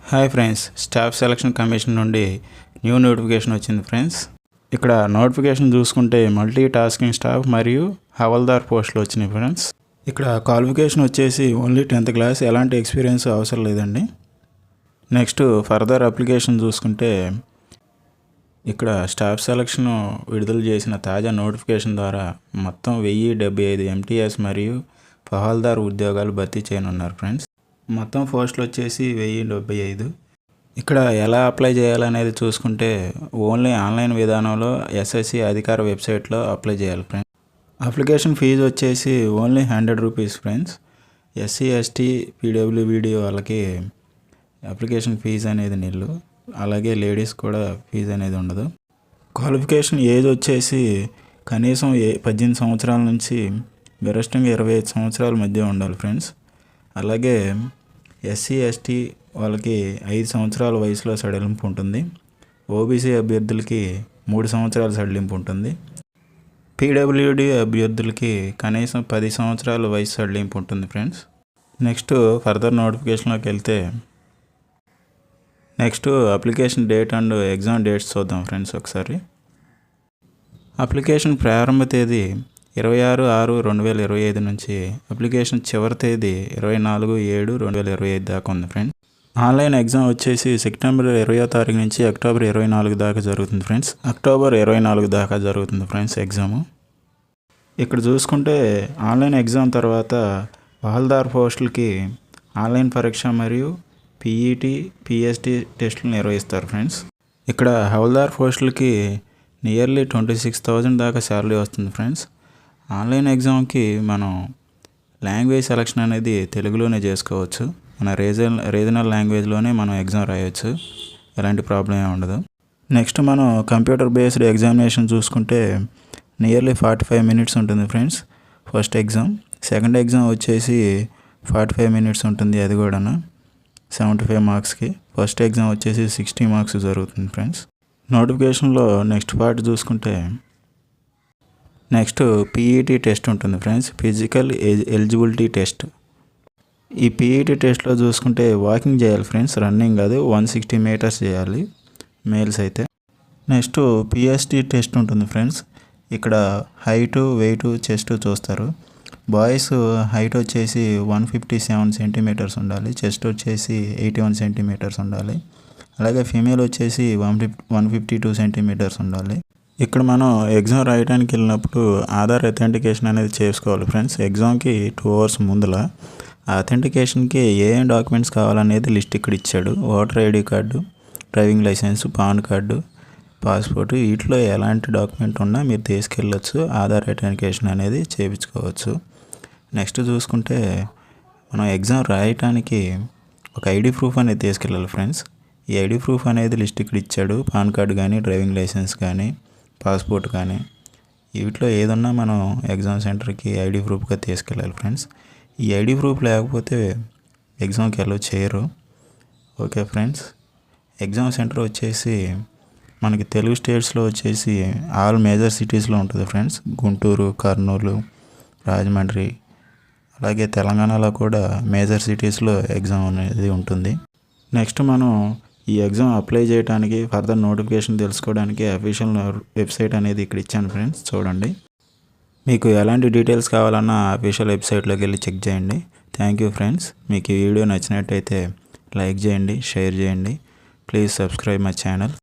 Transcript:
Hi friends, staff selection commission నుండి new notification వచ్చింది friends. ఇక్కడ నోటిఫికేషన్ చూసుకుంటే మల్టీ టాస్కింగ్ స్టాఫ్ మరియు హవల్దార్ పోస్టులు వచ్చినాయి ఫ్రెండ్స్. ఇక్కడ క్వాలిఫికేషన్ వచ్చేసి ఓన్లీ 10th క్లాస్, ఎలాంటి ఎక్స్పీరియన్స్ అవసరం లేదండి. నెక్స్ట్ ఫర్దర్ అప్లికేషన్ చూసుకుంటే ఇక్కడ స్టాఫ్ సెలక్షన్ విడుదల చేసిన తాజా నోటిఫికేషన్ ద్వారా మొత్తం 1075 MTS మరియు హవల్దార్ ఉద్యోగాలు భర్తీ చేయనున్నారు ఫ్రెండ్స్. మొత్తం పోస్టులు వచ్చేసి 1075. ఇక్కడ ఎలా అప్లై చేయాలనేది చూసుకుంటే ఓన్లీ ఆన్లైన్ విధానంలో SSC అధికార వెబ్సైట్లో అప్లై చేయాలి ఫ్రెండ్స్. అప్లికేషన్ ఫీజు వచ్చేసి only 100 rupees friends. SC ST PWBD వాళ్ళకి అప్లికేషన్ ఫీజు అనేది నిల్లు, అలాగే లేడీస్ కూడా ఫీజు అనేది ఉండదు. క్వాలిఫికేషన్ ఏజ్ వచ్చేసి కనీసం 18 సంవత్సరాల నుంచి గరిష్టంగా 25 సంవత్సరాల మధ్య ఉండాలి ఫ్రెండ్స్. అలాగే SC ST వాళ్ళకి 5 సంవత్సరాల వయసులో సడలింపు ఉంటుంది. OBC అభ్యర్థులకి 3 సంవత్సరాల సడలింపు ఉంటుంది. PWD అభ్యర్థులకి కనీసం 10 సంవత్సరాల వయసు సడలింపు ఉంటుంది ఫ్రెండ్స్. నెక్స్ట్ ఫర్దర్ నోటిఫికేషన్లోకి వెళ్తే next application date and exam dates చూద్దాం ఫ్రెండ్స్ ఒకసారి. అప్లికేషన్ ప్రారంభ తేదీ 26/6/2025 నుంచి అప్లికేషన్ చివరి తేదీ 24/7/2025 దాకా ఉంది ఫ్రెండ్స్. ఆన్లైన్ ఎగ్జామ్ వచ్చేసి సెప్టెంబర్ 20వ తారీఖు నుంచి అక్టోబర్ 24 దాకా జరుగుతుంది ఫ్రెండ్స్. అక్టోబర్ 24 దాకా జరుగుతుంది ఫ్రెండ్స్ ఎగ్జాము. ఇక్కడ చూసుకుంటే ఆన్లైన్ ఎగ్జామ్ తర్వాత హవల్దార్ పోస్టులకి ఆన్లైన్ పరీక్ష మరియు PET PST టెస్టులు నిర్వహిస్తారు ఫ్రెండ్స్. ఇక్కడ హవల్దార్ పోస్టులకి నియర్లీ 26,000 దాకా శాలరీ వస్తుంది ఫ్రెండ్స్. ఆన్లైన్ ఎగ్జామ్కి మనం లాంగ్వేజ్ సెలక్షన్ అనేది తెలుగులోనే చేసుకోవచ్చు. మన రీజనల్ లాంగ్వేజ్లోనే మనం ఎగ్జామ్ రాయవచ్చు, ఎలాంటి ప్రాబ్లం ఏమి ఉండదు. నెక్స్ట్ మనం కంప్యూటర్ బేస్డ్ ఎగ్జామినేషన్ చూసుకుంటే నియర్లీ 45 మినిట్స్ ఉంటుంది friends first exam. Second exam వచ్చేసి 45 మినిట్స్ ఉంటుంది, అది కూడా 75 మార్క్స్కి. ఫస్ట్ ఎగ్జామ్ వచ్చేసి 60 మార్క్స్ జరుగుతుంది ఫ్రెండ్స్. నోటిఫికేషన్లో నెక్స్ట్ పార్ట్ చూసుకుంటే నెక్స్ట్ PET టెస్ట్ ఉంటుంది ఫ్రెండ్స్, ఫిజికల్ ఎలిజిబిలిటీ టెస్ట్. ఈ PET టెస్ట్లో చూసుకుంటే వాకింగ్ చేయాలి ఫ్రెండ్స్, రన్నింగ్ కాదు. 160 మీటర్స్ చేయాలి మేల్స్ అయితే. నెక్స్ట్ PST టెస్ట్ ఉంటుంది ఫ్రెండ్స్. ఇక్కడ హైటు, వెయిట్, చెస్ట్ చూస్తారు. బాయ్స్ హైట్ వచ్చేసి 157 సెంటీమీటర్స్ ఉండాలి, చెస్ట్ వచ్చేసి 81 సెంటీమీటర్స్ ఉండాలి. అలాగే ఫీమేల్ వచ్చేసి 152 సెంటీమీటర్స్ ఉండాలి. ఇక్కడ మనం ఎగ్జామ్ రాయడానికి వెళ్ళినప్పుడు ఆధార్ అథెంటికేషన్ అనేది చేసుకోవాలి ఫ్రెండ్స్. ఎగ్జామ్కి 2 hours ముందల అథెంటికేషన్కి ఏం డాక్యుమెంట్స్ కావాలనేది లిస్ట్ ఇక్కడ ఇచ్చాడు. Voter ID card, driving licence, PAN card, passport, వీటిలో ఎలాంటి డాక్యుమెంట్ ఉన్నా మీరు తీసుకెళ్ళొచ్చు, ఆధార్ అథెంటికేషన్ అనేది చేయించుకోవచ్చు. నెక్స్ట్ చూసుకుంటే మనం ఎగ్జామ్ రాయటానికి ఒక ID ప్రూఫ్ అనేది తీసుకెళ్ళాలి ఫ్రెండ్స్. ఈ ID ప్రూఫ్ అనేది లిస్ట్ ఇక్కడ ఇచ్చాడు. పాన్ కార్డు కానీ, డ్రైవింగ్ లైసెన్స్ కానీ, పాస్పోర్ట్ కానీ, వీటిలో ఏదన్నా మనం ఎగ్జామ్ సెంటర్కి ID ప్రూఫ్గా తీసుకెళ్ళాలి ఫ్రెండ్స్. ఈ ID ప్రూఫ్ లేకపోతే ఎగ్జామ్కి అలో చేయరు. Okay friends. ఎగ్జామ్ సెంటర్ వచ్చేసి మనకి తెలుగు స్టేట్స్లో వచ్చేసి ఆల్ మేజర్ సిటీస్లో ఉంటుంది ఫ్రెండ్స్. గుంటూరు, కర్నూలు, రాజమండ్రి, అలాగే తెలంగాణలో కూడా మేజర్ సిటీస్లో ఎగ్జామ్ అనేది ఉంటుంది. నెక్స్ట్ మనం ఈ ఎగ్జామ్ అప్లై చేయడానికి ఫర్దర్ నోటిఫికేషన్ తెలుసుకోవడానికి అఫీషియల్ వెబ్సైట్ అనేది ఇక్కడ ఇచ్చాను ఫ్రెండ్స్, చూడండి. మీకు ఎలాంటి డీటెయిల్స్ కావాలన్నా అఫీషియల్ వెబ్సైట్లోకి వెళ్ళి చెక్ చేయండి. Thank you friends. మీకు ఈ వీడియో నచ్చినట్టయితే లైక్ చేయండి, షేర్ చేయండి. Please subscribe my channel.